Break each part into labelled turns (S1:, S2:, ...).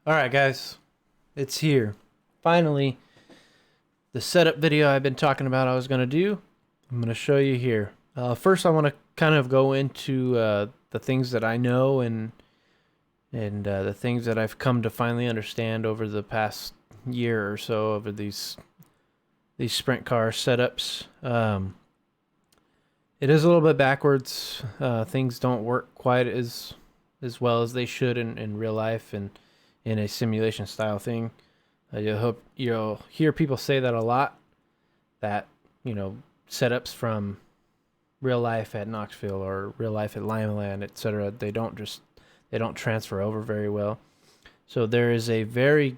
S1: Alright guys, it's here. Finally, the setup video I've been talking about I was going to do, I'm going to show you here. First I want to kind of go into the things that I know and the things that I've come to finally understand over the past year or so over these sprint car setups. It is a little bit backwards. Things don't work quite as well as they should in real life and in a simulation style thing. You'll hear people say that a lot, that setups from real life at Knoxville or real life at Limeland, etc. They don't transfer over very well. So there is a very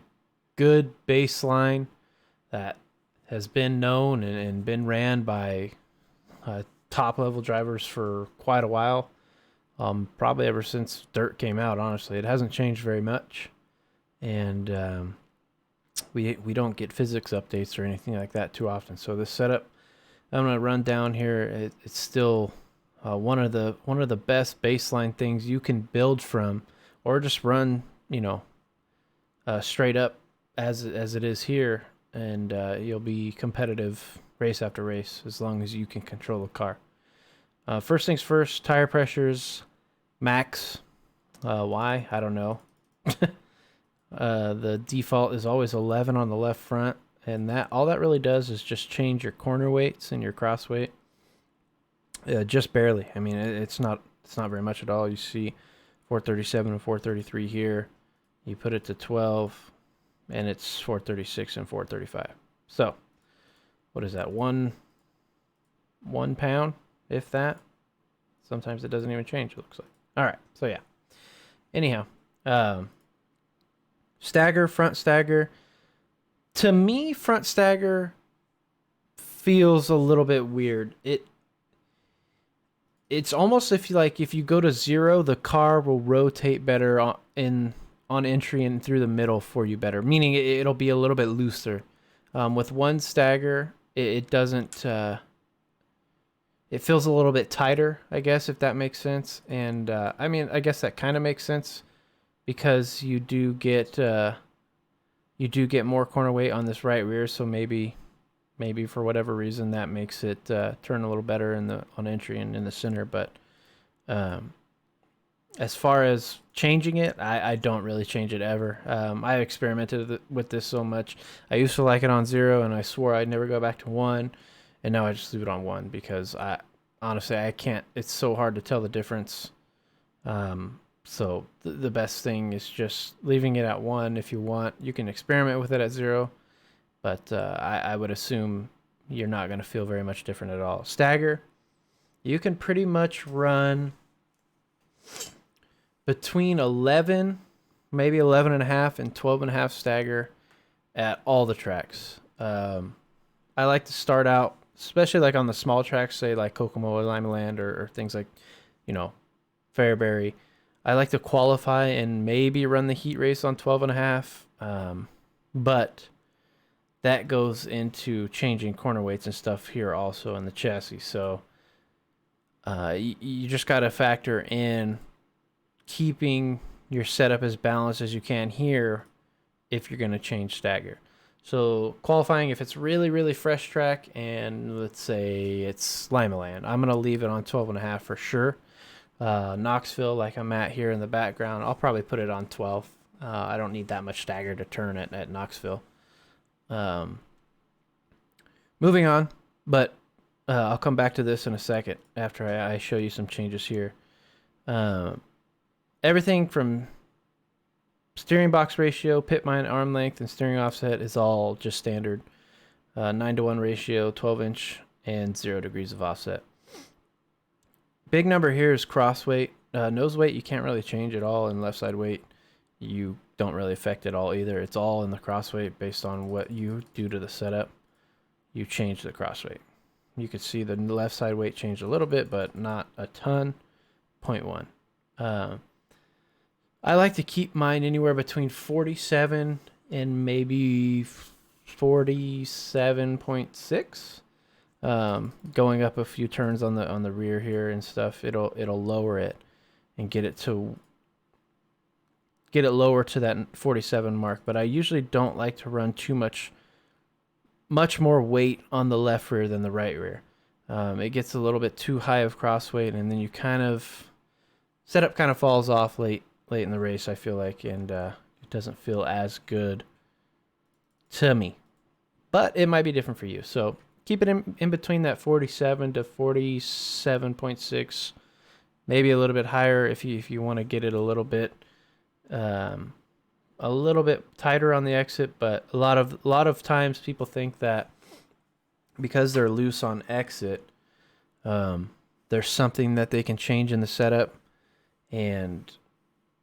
S1: good baseline that has been known and been ran by top level drivers for quite a while. Probably ever since dirt came out, honestly. It hasn't changed very much. And we don't get physics updates or anything like that too often. So this setup I'm going to run down here, it's still one of the best baseline things you can build from, or just run straight up as it is here, and you'll be competitive race after race as long as you can control the car. First things first, tire pressures max. Why? I don't know. The default is always 11 on the left front, and all that really does is just change your corner weights and your cross weight. Just barely. I mean, it's not very much at all. You see 437 and 433 here. You put it to 12, and it's 436 and 435. So, what is that? One pound, if that. Sometimes it doesn't even change, it looks like. All right, so yeah. Anyhow, Stagger, front stagger. To me, front stagger feels a little bit weird. It's almost if you go to 0, the car will rotate better on entry and through the middle for you better. Meaning it'll be a little bit looser. With one stagger, it doesn't. It feels a little bit tighter, I guess, if that makes sense. And I mean, I guess that kind of makes sense, because you do get more corner weight on this right rear, so maybe for whatever reason that makes it turn a little better on entry and in the center. But as far as changing it, I don't really change it ever. I experimented with this so much. I used to like it on 0, and I swore I'd never go back to 1, and now I just leave it on 1 because honestly I can't. It's so hard to tell the difference. So the best thing is just leaving it at 1. If you want, you can experiment with it at 0, but I would assume you're not going to feel very much different at all. Stagger, you can pretty much run between 11, maybe 11 and a half and 12 and a half stagger at all the tracks. I like to start out, especially like on the small tracks, say like Kokomo or Limeland or things like, Fairbury. I like to qualify and maybe run the heat race on 12 and a half. But that goes into changing corner weights and stuff here also in the chassis. So you just got to factor in keeping your setup as balanced as you can here if you're going to change stagger. So qualifying, if it's really, really fresh track, and let's say it's Limeland, I'm going to leave it on 12 and a half for sure. Knoxville, like I'm at here in the background, I'll probably put it on 12. I don't need that much stagger to turn it at Knoxville. Moving on, but I'll come back to this in a second after I show you some changes here. Everything from steering box ratio, pit mine arm length, and steering offset is all just standard. 9-to-1 ratio, 12-inch, and 0 degrees of offset. Big number here is cross weight. Nose weight you can't really change at all, and left side weight you don't really affect at all either. It's all in the cross weight based on what you do to the setup. You change the cross weight. You could see the left side weight changed a little bit, but not a ton. 0.1. I like to keep mine anywhere between 47 and maybe 47.6. Going up a few turns on the rear here and stuff, it'll lower it and get it to get it lower to that 47 mark, but I usually don't like to run too much more weight on the left rear than the right rear. It gets a little bit too high of cross weight, and then you kind of setup kind of falls off late in the race, I feel like, and it doesn't feel as good to me. But it might be different for you. So keep it in between that 47 to 47.6, maybe a little bit higher if you want to get it a little bit tighter on the exit. But a lot of times people think that because they're loose on exit, there's something that they can change in the setup, and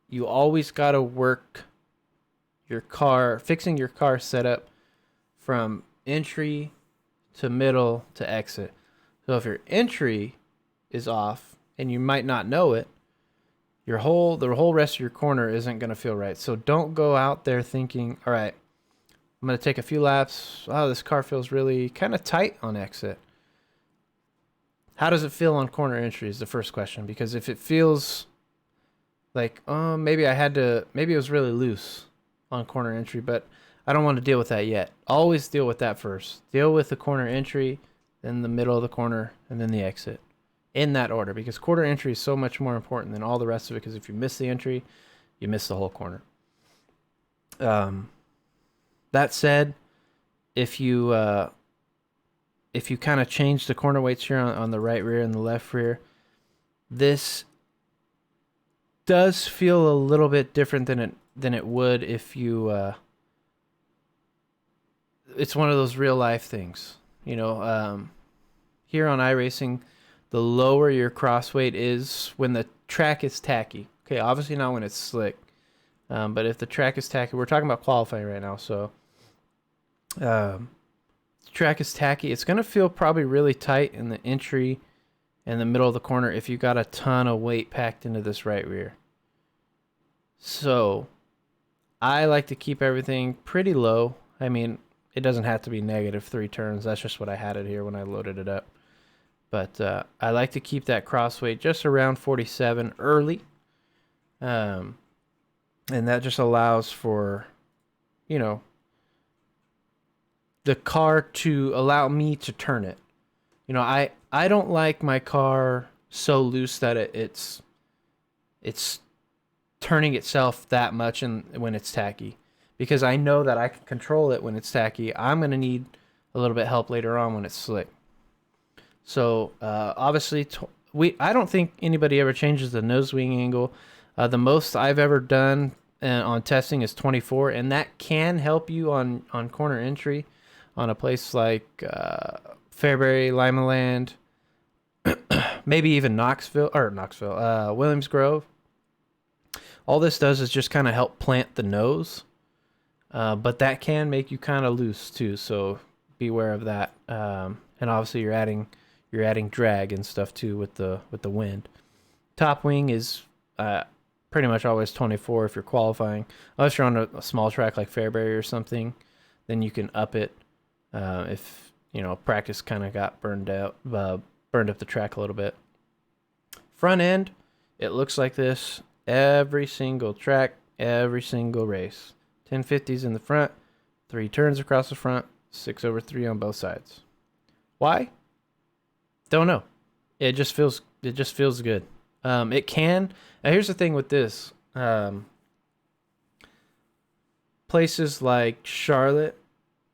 S1: you always got to work fixing your car setup from entry to middle to exit. So if your entry is off and you might not know it, the whole rest of your corner isn't going to feel right. So don't go out there thinking, all right, I'm going to take a few laps. Oh, this car feels really kind of tight on exit. How does it feel on corner entry is the first question, because if it feels like, maybe it was really loose on corner entry, but I don't want to deal with that yet. Always deal with that first. Deal with the corner entry, then the middle of the corner, and then the exit. In that order, because corner entry is so much more important than all the rest of it, because if you miss the entry, you miss the whole corner. That said, if you kind of change the corner weights here on the right rear and the left rear, this does feel a little bit different than it would if you it's one of those real life things, here on iRacing, the lower your cross weight is when the track is tacky. Okay, obviously not when it's slick, but if the track is tacky, we're talking about qualifying right now, so track is tacky, it's going to feel probably really tight in the entry and the middle of the corner if you got a ton of weight packed into this right rear. So I like to keep everything pretty low. I mean, it doesn't have to be -3 turns. That's just what I had it here when I loaded it up. But I like to keep that cross weight just around 47 early. And that just allows for, the car to allow me to turn it. I don't like my car so loose that it's turning itself that much when it's tacky, because I know that I can control it when it's tacky. I'm going to need a little bit help later on when it's slick. So obviously, I don't think anybody ever changes the nose wing angle. The most I've ever done on testing is 24, and that can help you on corner entry on a place like Fairbury, Lima Land, maybe even Williams Grove. All this does is just kind of help plant the nose, but that can make you kind of loose too, so beware of that. And obviously you're adding drag and stuff too with the wind. Top wing is pretty much always 24 if you're qualifying. Unless you're on a small track like Fairbury or something, then you can up it if practice kind of got burned up the track a little bit. Front end, it looks like this every single track, every single race. 1050s in the front, 3 turns across the front, 6/3 on both sides. Why? Don't know. It just feels good. It can. Now here's the thing with this. Places like Charlotte,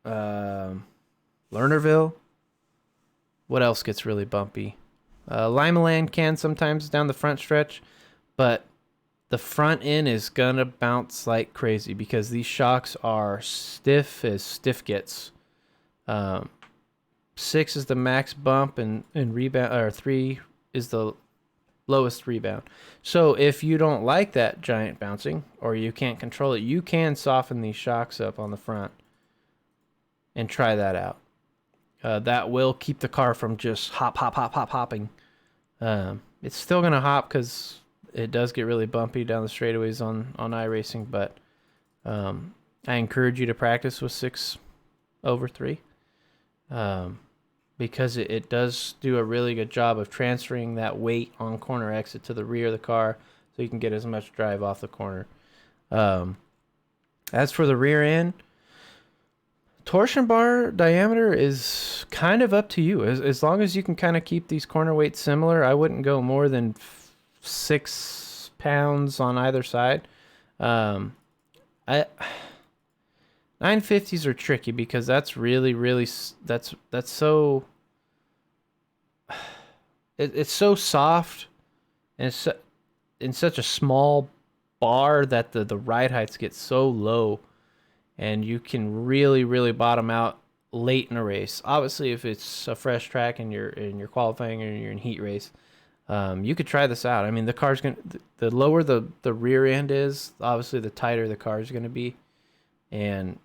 S1: Lernerville. What else gets really bumpy? Lima Land can sometimes down the front stretch, but the front end is gonna bounce like crazy because these shocks are stiff as stiff gets. 6 is the max bump, and rebound, or 3 is the lowest rebound. So if you don't like that giant bouncing, or you can't control it, you can soften these shocks up on the front and try that out. That will keep the car from just hopping. It's still gonna hop because it does get really bumpy down the straightaways on iRacing, but I encourage you to practice with 6/3. Because it does do a really good job of transferring that weight on corner exit to the rear of the car, so you can get as much drive off the corner. Um, as for the rear end, torsion bar diameter is kind of up to you. As long as you can kind of keep these corner weights similar, I wouldn't go more than 6 pounds on either side. Um, I 950s are tricky because that's really that's so it's so soft and it's in such a small bar that the ride heights get so low, and you can really bottom out late in a race. Obviously, if it's a fresh track and you're qualifying or you're in heat race, you could try this out. I mean, the car's gonna the lower the rear end is, obviously the tighter the car is gonna be, and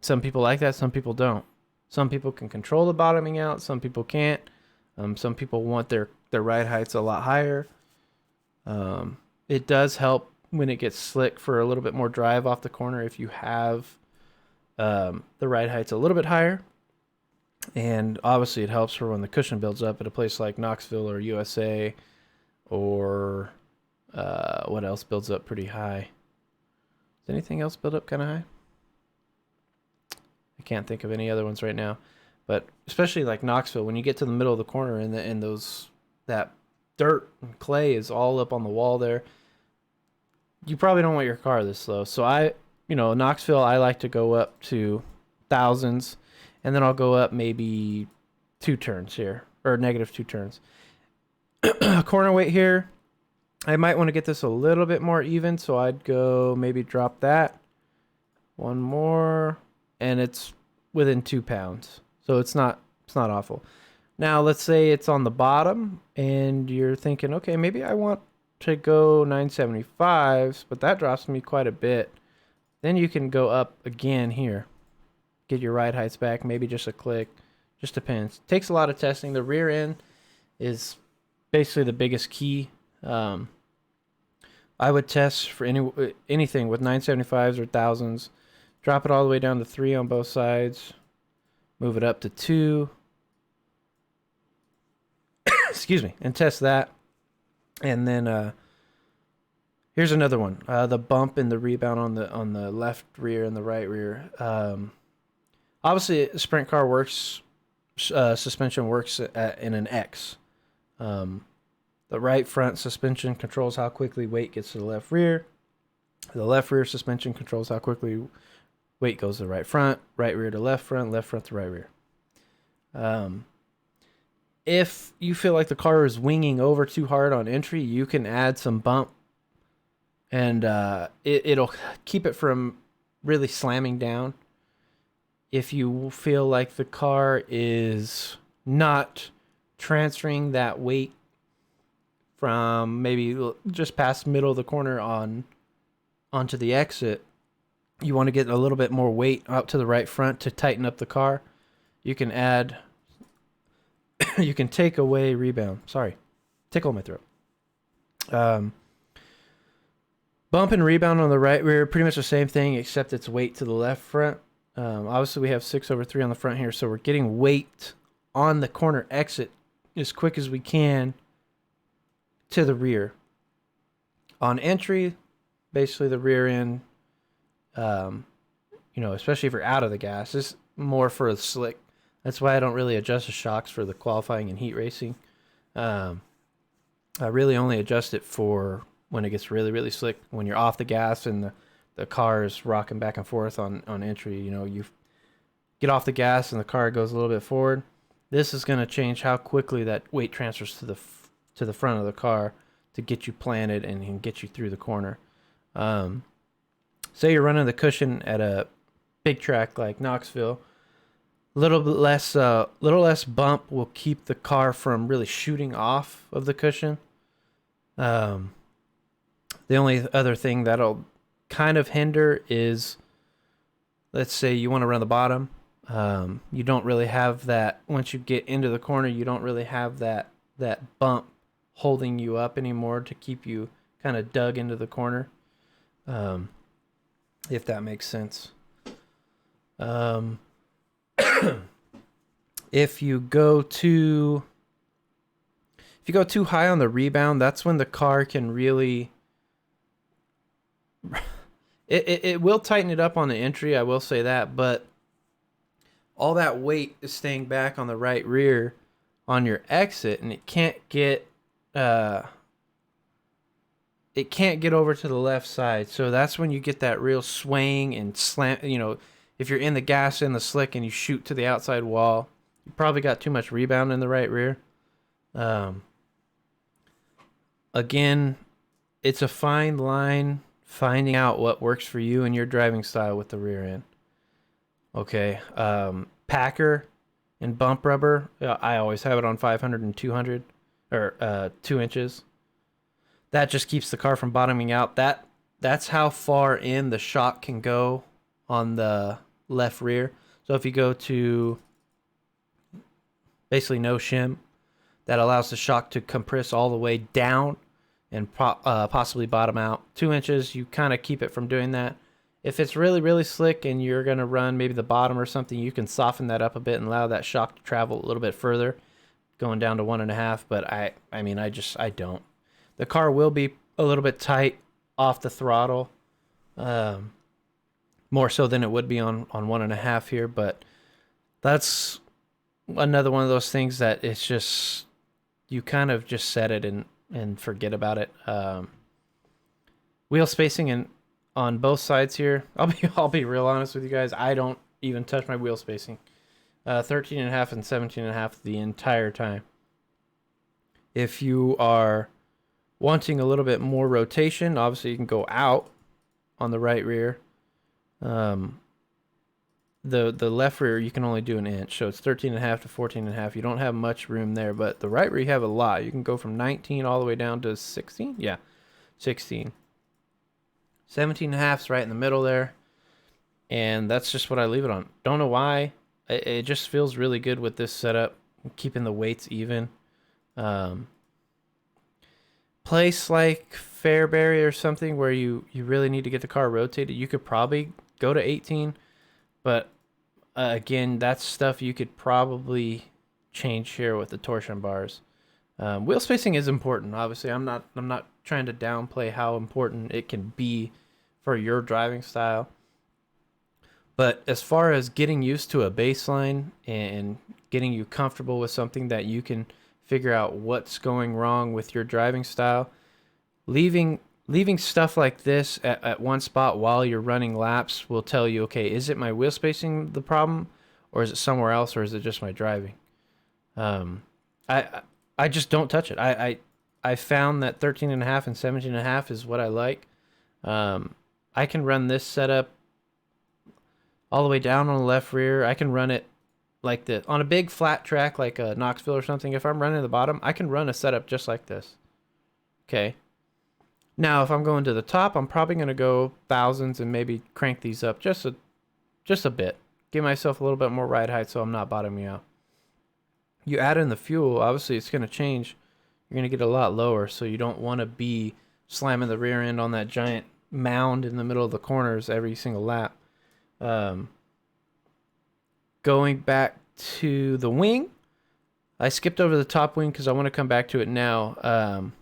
S1: some people like that, some people don't. Some people can control the bottoming out, some people can't. Some people want their ride heights a lot higher. It does help when it gets slick for a little bit more drive off the corner if you have the ride heights a little bit higher. And obviously it helps for when the cushion builds up at a place like Knoxville or USA, or what else builds up pretty high? Does anything else build up kind of high? I can't think of any other ones right now. But especially like Knoxville, when you get to the middle of the corner and those that dirt and clay is all up on the wall there, you probably don't want your car this slow. So Knoxville, I like to go up to thousands, and then I'll go up maybe 2 turns here, or negative 2 turns. Corner weight here, I might want to get this a little bit more even, so I'd go maybe drop that. One more, and it's within 2 pounds. So it's not awful. Now let's say it's on the bottom and you're thinking, okay, maybe I want to go 975s, but that drops me quite a bit. Then you can go up again here. Get your ride heights back, maybe just a click. Just depends. Takes a lot of testing. The rear end is basically the biggest key. I would test for anything with 975s or thousands. Drop it all the way down to 3 on both sides. Move it up to 2. Excuse me. And test that. And then here's another one. The bump and the rebound on the left rear and the right rear. Obviously, a sprint car works. Suspension works in an X. The right front suspension controls how quickly weight gets to the left rear. The left rear suspension controls how quickly weight goes to the right rear to left front to right rear. If you feel like the car is winging over too hard on entry, you can add some bump, and it'll keep it from really slamming down. If you feel like the car is not transferring that weight from maybe just past middle of the corner onto the exit, you want to get a little bit more weight out to the right front to tighten up the car, you can take away rebound. Sorry, tickle my throat. Bump and rebound on the right rear, pretty much the same thing, except it's weight to the left front. Obviously we have 6/3 on the front here, so we're getting weight on the corner exit as quick as we can to the rear. On entry, basically the rear end, especially if you're out of the gas, is more for the slick. That's why I don't really adjust the shocks for the qualifying and heat racing. I really only adjust it for when it gets really slick, when you're off the gas and the car is rocking back and forth on entry. You get off the gas and the car goes a little bit forward. This is going to change how quickly that weight transfers to the front of the car to get you planted and get you through the corner. Say you're running the cushion at a big track like Knoxville, a little less bump will keep the car from really shooting off of the cushion. The only other thing that'll kind of hinder is, let's say you want to run the bottom. You don't really have that. Once you get into the corner, you don't really have that bump holding you up anymore to keep you kind of dug into the corner. If that makes sense. If you go too high on the rebound, that's when the car can really It will tighten it up on the entry, I will say that, but all that weight is staying back on the right rear on your exit, and uh it can't get over to the left side. So that's when you get that real swaying and slam. If you're in the gas in the slick and you shoot to the outside wall, you probably got too much rebound in the right rear. Um, Again, it's a fine line finding out what works for you and your driving style with the rear end. Okay. Packer and bump rubber, I always have it on 500 and 200, or 2 inches. That just keeps the car from bottoming out. That's how far in the shock can go on the left rear. So if you go to basically no shim, that allows the shock to compress all the way down and possibly bottom out. 2 inches, you kind of keep it from doing that. If it's really, really slick and you're going to run maybe the bottom or something, you can soften that up a bit and allow that shock to travel a little bit further, going down to 1.5. But I don't. The car will be a little bit tight off the throttle, more so than it would be on 1.5 here. But that's another one of those things that it's just, you kind of just set it and forget about it. Wheel spacing on both sides here. I'll be real honest with you guys. I don't even touch my wheel spacing. 13.5 and 17.5 the entire time. If you are wanting a little bit more rotation, obviously you can go out on the right rear. The left rear you can only do 1 inch, so it's 13.5 to 14.5. You don't have much room there, but the right rear you have a lot. You can go from 19 all the way down to 16. Yeah, 16. 17.5 is right in the middle there, and that's just what I leave it on. Don't know why. It just feels really good with this setup, keeping the weights even. Place like Fairbury or something where you really need to get the car rotated, you could probably go to 18, but again, that's stuff you could probably change here with the torsion bars. Wheel spacing is important. Obviously, I'm not trying to downplay how important it can be for your driving style. But as far as getting used to a baseline and getting you comfortable with something that you can figure out what's going wrong with your driving style, leaving stuff like this at one spot while you're running laps will tell you, okay, is it my wheel spacing the problem, or is it somewhere else, or is it just my driving? I just don't touch it. I found that 13.5 and 17.5 is what I like. I can run this setup all the way down on the left rear. I can run it like this on a big flat track like a Knoxville or something. If I'm running the bottom, I can run a setup just like this. Okay. Now, if I'm going to the top, I'm probably going to go thousands and maybe crank these up just a bit. Give myself a little bit more ride height so I'm not bottoming out. You add in the fuel, obviously it's going to change. You're going to get a lot lower, so you don't want to be slamming the rear end on that giant mound in the middle of the corners every single lap. Going back to the wing, I skipped over the top wing because I want to come back to it now.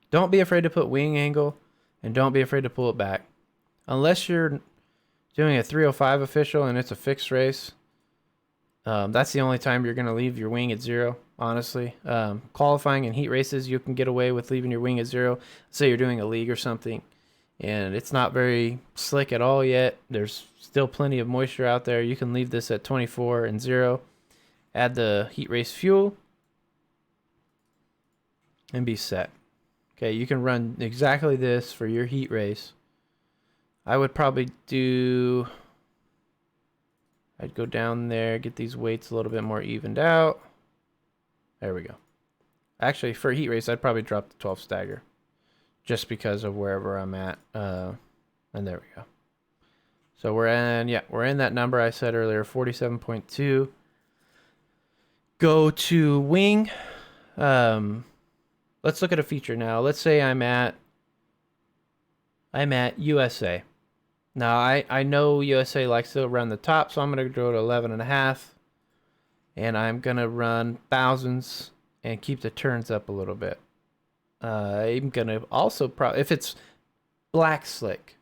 S1: Don't be afraid to put wing angle, and don't be afraid to pull it back. Unless you're doing a 305 official and it's a fixed race, that's the only time you're going to leave your wing at 0, honestly. Qualifying and heat races, you can get away with leaving your wing at 0. Say you're doing a league or something, and it's not very slick at all yet. There's still plenty of moisture out there. You can leave this at 24 and 0. Add the heat race fuel, and be set. Okay, you can run exactly this for your heat race. I would probably I'd go down there, get these weights a little bit more evened out. There we go. Actually, for a heat race, I'd probably drop the 12 stagger just because of wherever I'm at. And there we go. So we're in that number I said earlier, 47.2. Go to wing. Let's look at a feature now. Let's say I'm at USA. Now, I know USA likes to run the top, so I'm going to go to 11.5. And I'm going to run thousands and keep the turns up a little bit. I'm going to also, if it's black slick,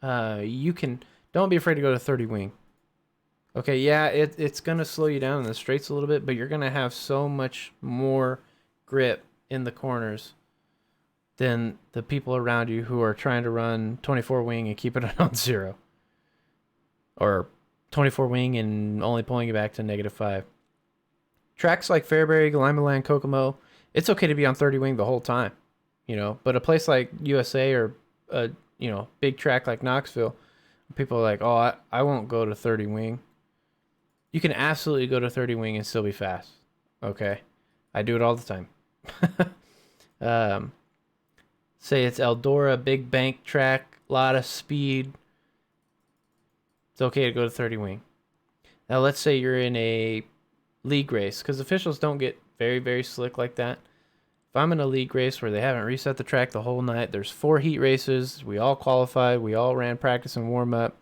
S1: you can, don't be afraid to go to 30 wing. Okay, yeah, it's gonna slow you down in the straights a little bit, but you're gonna have so much more grip in the corners than the people around you who are trying to run 24 wing and keep it on zero, or 24 wing and only pulling it back to -5. Tracks like Fairbury, Limaland, Kokomo, it's okay to be on 30 wing the whole time, But a place like USA or a big track like Knoxville, people are like, oh, I won't go to 30 wing. You can absolutely go to 30 wing and still be fast. Okay, I do it all the time. um, say it's Eldora, big bank track, a lot of speed. It's okay to go to 30 wing. Now let's say you're in a league race, because officials don't get very, very slick like that. If I'm in a league race where they haven't reset the track the whole night, there's 4 heat races, we all qualified, we all ran practice and warm up.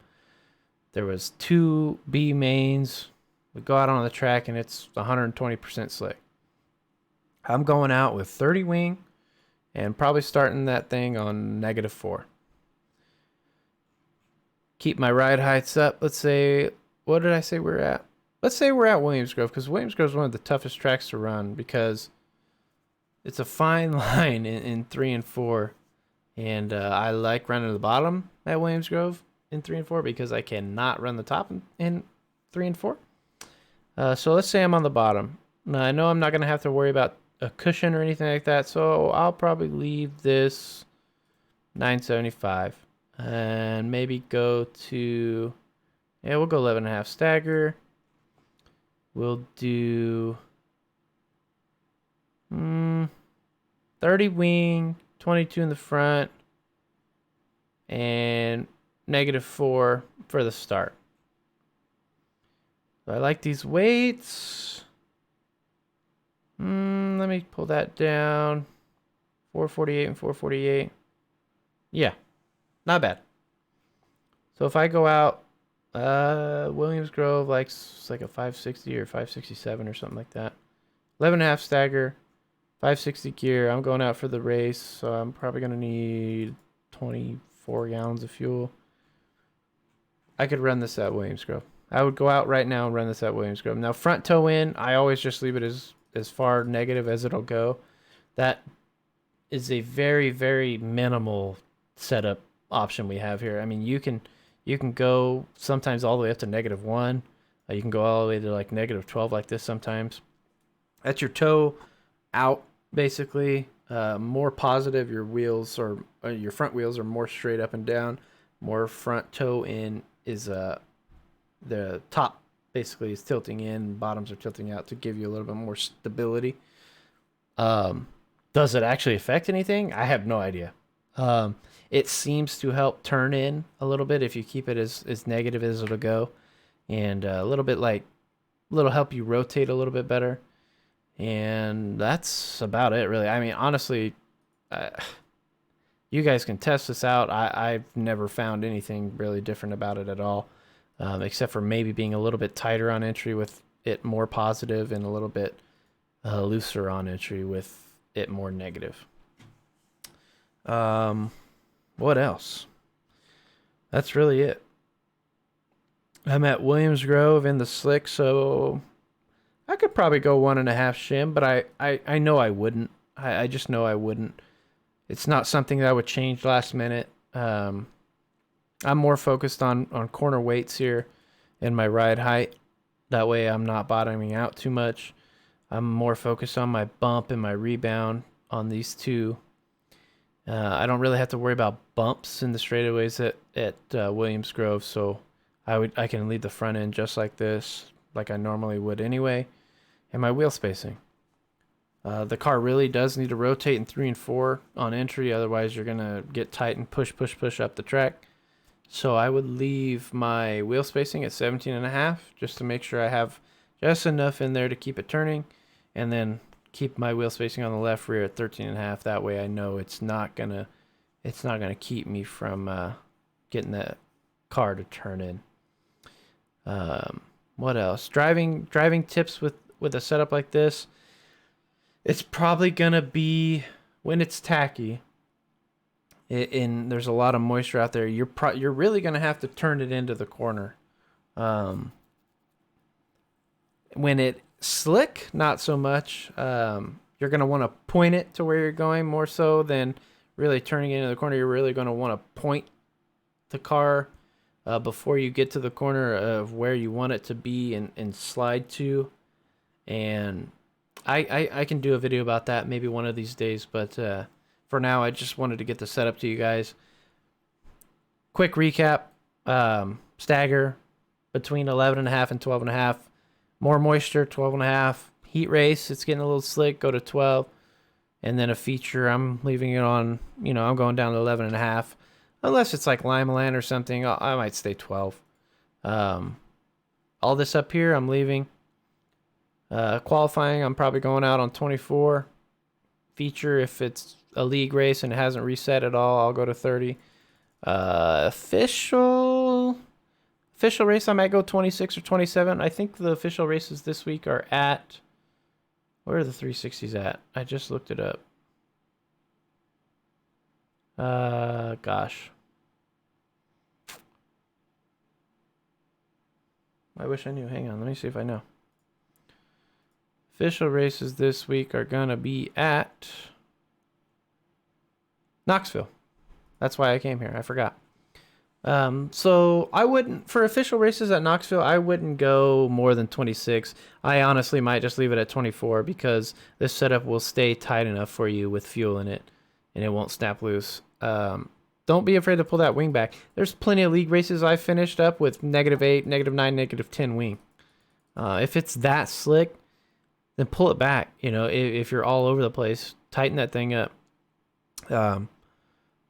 S1: There was 2 B mains. We go out on the track and it's 120% slick. I'm going out with 30 wing and probably starting that thing on -4. Keep my ride heights up. Let's say, what did I say we're at? Let's say we're at Williams Grove, because Williams Grove is one of the toughest tracks to run because it's a fine line in 3 and 4. And I like running the bottom at Williams Grove in 3 and 4 because I cannot run the top in 3 and 4. So let's say I'm on the bottom. Now, I know I'm not going to have to worry about a cushion or anything like that, so I'll probably leave this 975 and maybe go to, we'll go 11.5 stagger. We'll do 30 wing, 22 in the front, and -4 for the start. So I like these weights. Let me pull that down. 448 and 448. Yeah, not bad. So if I go out, Williams Grove likes like a 560 or 567 or something like that. 11.5 stagger, 560 gear. I'm going out for the race, so I'm probably going to need 24 gallons of fuel. I could run this at Williams Grove. I would go out right now and run this at Williams Grove. Now, front toe in, I always just leave it as far negative as it'll go. That is a very, very minimal setup option we have here. I mean, you can go sometimes all the way up to -1. You can go all the way to like -12 like this sometimes. That's your toe out, basically. More positive, your wheels or your front wheels are more straight up and down. More front toe in is the top basically is tilting in, bottoms are tilting out to give you a little bit more stability. Does it actually affect anything? I have no idea. It seems to help turn in a little bit if you keep it as negative as it'll go, and a little bit help you rotate a little bit better. And that's about it, really. I mean, honestly, you guys can test this out. I've never found anything really different about it at all, except for maybe being a little bit tighter on entry with it more positive and a little bit looser on entry with it more negative. What else? That's really it. I'm at Williams Grove in the slick, so I could probably go 1.5 shim, but I know I wouldn't. I just know I wouldn't. It's not something that I would change last minute. I'm more focused on corner weights here and my ride height. That way I'm not bottoming out too much. I'm more focused on my bump and my rebound on these two. I don't really have to worry about bumps in the straightaways at Williams Grove, so I can lead the front end just like this, like I normally would anyway. And my wheel spacing. The car really does need to rotate in 3 and 4 on entry, otherwise you're gonna get tight and push up the track. So I would leave my wheel spacing at 17.5 just to make sure I have just enough in there to keep it turning, and then keep my wheel spacing on the left rear at 13.5. That way I know it's not gonna keep me from getting that car to turn in. What else? Driving tips with a setup like this. It's probably gonna be, when it's tacky, and there's a lot of moisture out there, you're really going to have to turn it into the corner. When it slick, not so much. You're going to want to point it to where you're going more so than really turning it into the corner. You're really going to want to point the car before you get to the corner of where you want it to be and slide to. And I can do a video about that maybe one of these days, but for now I just wanted to get the setup to you guys. Quick recap. Stagger between 11.5 and 12.5. More moisture, 12.5. Heat race, it's getting a little slick, go to 12. And then a feature, I'm leaving it on, I'm going down to 11.5. Unless it's like Limeland or something, I might stay 12. All this up here, I'm leaving. Qualifying, I'm probably going out on 24. Feature, if it's a league race and it hasn't reset at all, I'll go to 30. Official race, I might go 26 or 27. I think the official races this week are at... Where are the 360s at? I just looked it up. Gosh. I wish I knew. Hang on, let me see if I know. Official races this week are gonna be at Knoxville. That's why I came here. I forgot. So I wouldn't, for official races at Knoxville, I wouldn't go more than 26. I honestly might just leave it at 24 because this setup will stay tight enough for you with fuel in it and it won't snap loose. Don't be afraid to pull that wing back. There's plenty of league races I finished up with -8, -9, -10 wing. If it's that slick, then pull it back. If you're all over the place, tighten that thing up.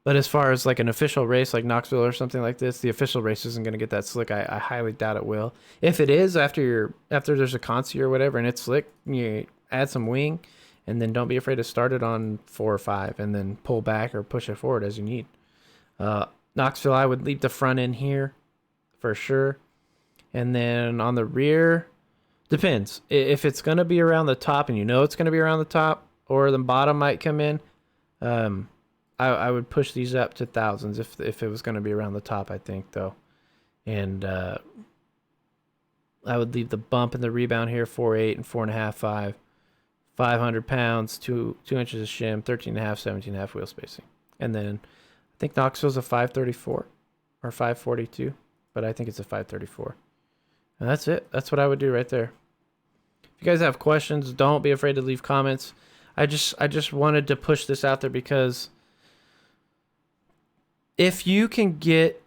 S1: But as far as like an official race like Knoxville or something like this, the official race isn't going to get that slick. I highly doubt it will. If it is after there's a consi or whatever and it's slick, you add some wing and then don't be afraid to start it on 4 or 5 and then pull back or push it forward as you need. Knoxville, I would leave the front end here for sure. And then on the rear, depends. If it's going to be around the top and it's going to be around the top or the bottom might come in, I would push these up to thousands if it was going to be around the top, I think, though. And I would leave the bump and the rebound here, 4.8 and 4.5, 5. 500 pounds, 2 inches of shim, 13.5, 17.5 wheel spacing. And then I think Knoxville's a 534 or 542, but I think it's a 534. And that's it. That's what I would do right there. If you guys have questions, don't be afraid to leave comments. I just wanted to push this out there because... if you can get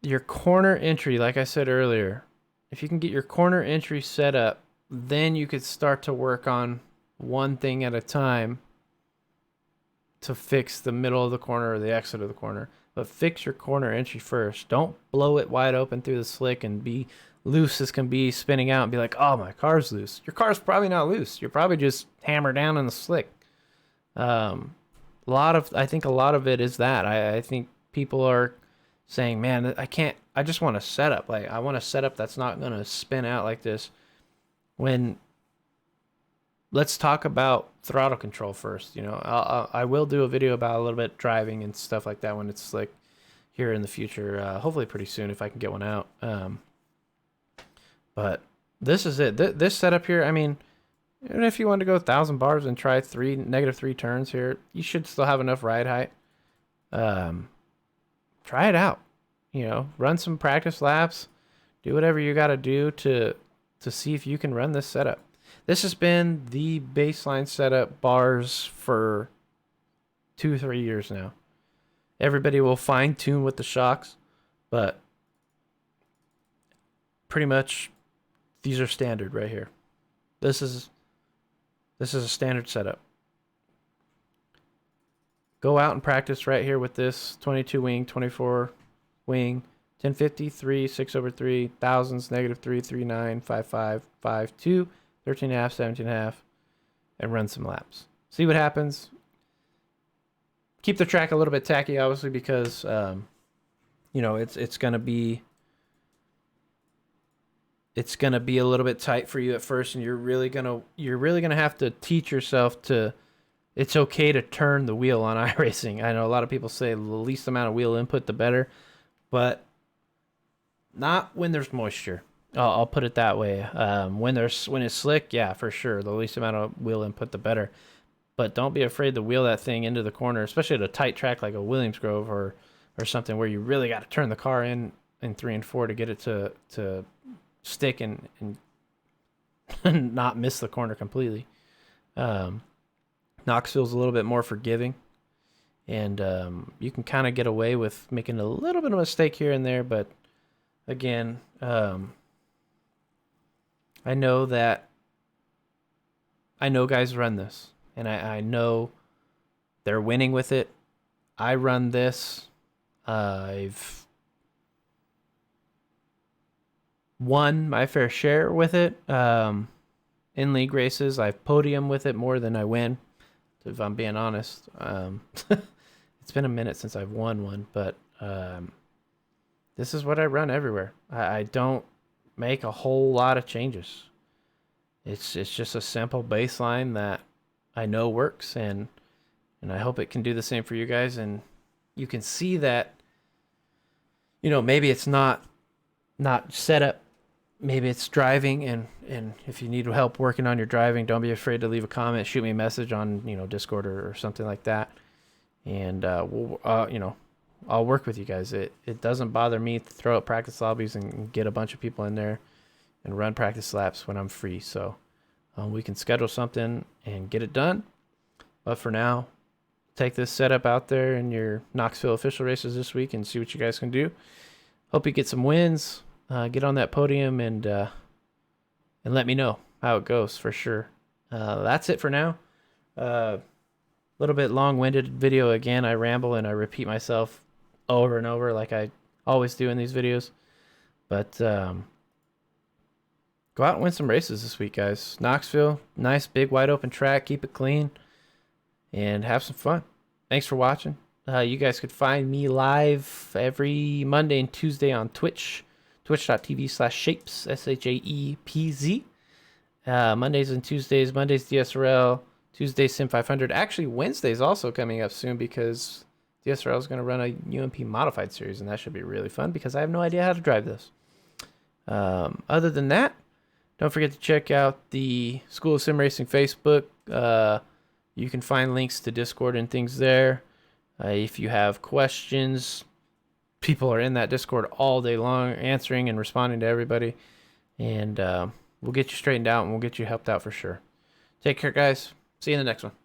S1: your corner entry, like I said earlier, if you can get your corner entry set up, then you could start to work on one thing at a time to fix the middle of the corner or the exit of the corner. But fix your corner entry first. Don't blow it wide open through the slick and be loose as can be, spinning out and be like, oh, my car's loose. Your car's probably not loose. You're probably just hammered down in the slick. I think a lot of it is that. I think people are saying, man, I just want a setup. Like, I want a setup that's not going to spin out like this. Let's talk about throttle control first. I will do a video about a little bit driving and stuff like that when it's slick here in the future. Hopefully pretty soon if I can get one out. But this is it. This setup here, I mean, even if you want to go 1,000 bars and try -3 turns here, you should still have enough ride height. Try it out. Run some practice laps. Do whatever you got to do to see if you can run this setup. This has been the baseline setup bars for 2-3 years now. Everybody will fine tune with the shocks, but pretty much these are standard right here. This is a standard setup. Go out and practice right here with this 22 wing, 24 wing, 1050, 3, 6/3, thousands, -3, 3.9, 5.5, 5.2, 13.5, 17.5, and run some laps. See what happens. Keep the track a little bit tacky, obviously, because it's gonna be a little bit tight for you at first, and you're really gonna have to teach yourself to it's okay to turn the wheel on iRacing. I know a lot of people say the least amount of wheel input, the better, but not when there's moisture. I'll put it that way. When it's slick, yeah, for sure. The least amount of wheel input, the better. But don't be afraid to wheel that thing into the corner, especially at a tight track like a Williams Grove or something where you really got to turn the car in 3 and 4 to get it to stick and not miss the corner completely. Knoxville's a little bit more forgiving, and you can kind of get away with making a little bit of a mistake here and there. But again, I know guys run this, and I know they're winning with it. I run this. I've won my fair share with it. In league races, I've podium with it more than I win, if I'm being honest. It's been a minute since I've won one, but this is what I run everywhere. I don't make a whole lot of changes. It's just a simple baseline that I know works, and I hope it can do the same for you guys. And you can see that, maybe it's not set up, maybe it's driving, and if you need help working on your driving, don't be afraid to leave a comment, shoot me a message on Discord or something like that, and I'll work with you guys. It doesn't bother me to throw up practice lobbies and get a bunch of people in there and run practice laps when I'm free. So we can schedule something and get it done. But for now, take this setup out there in your Knoxville official races this week and see what you guys can do. Hope you get some wins, get on that podium, and let me know how it goes for sure. That's it for now. A little bit long-winded video again. I ramble and I repeat myself over and over like I always do in these videos. But go out and win some races this week, guys. Knoxville, nice big wide open track. Keep it clean and have some fun. Thanks for watching. You guys could find me live every Monday and Tuesday on Twitch, twitch.tv/shapes, SHAEPZ. Mondays and Tuesdays, Mondays DSRL, Tuesdays Sim 500. Actually, Wednesday's also coming up soon because DSRL is going to run a UMP modified series, and that should be really fun because I have no idea how to drive this. Other than that, don't forget to check out the School of Sim Racing Facebook. You can find links to Discord and things there. If you have questions, people are in that Discord all day long answering and responding to everybody. And we'll get you straightened out and we'll get you helped out for sure. Take care, guys. See you in the next one.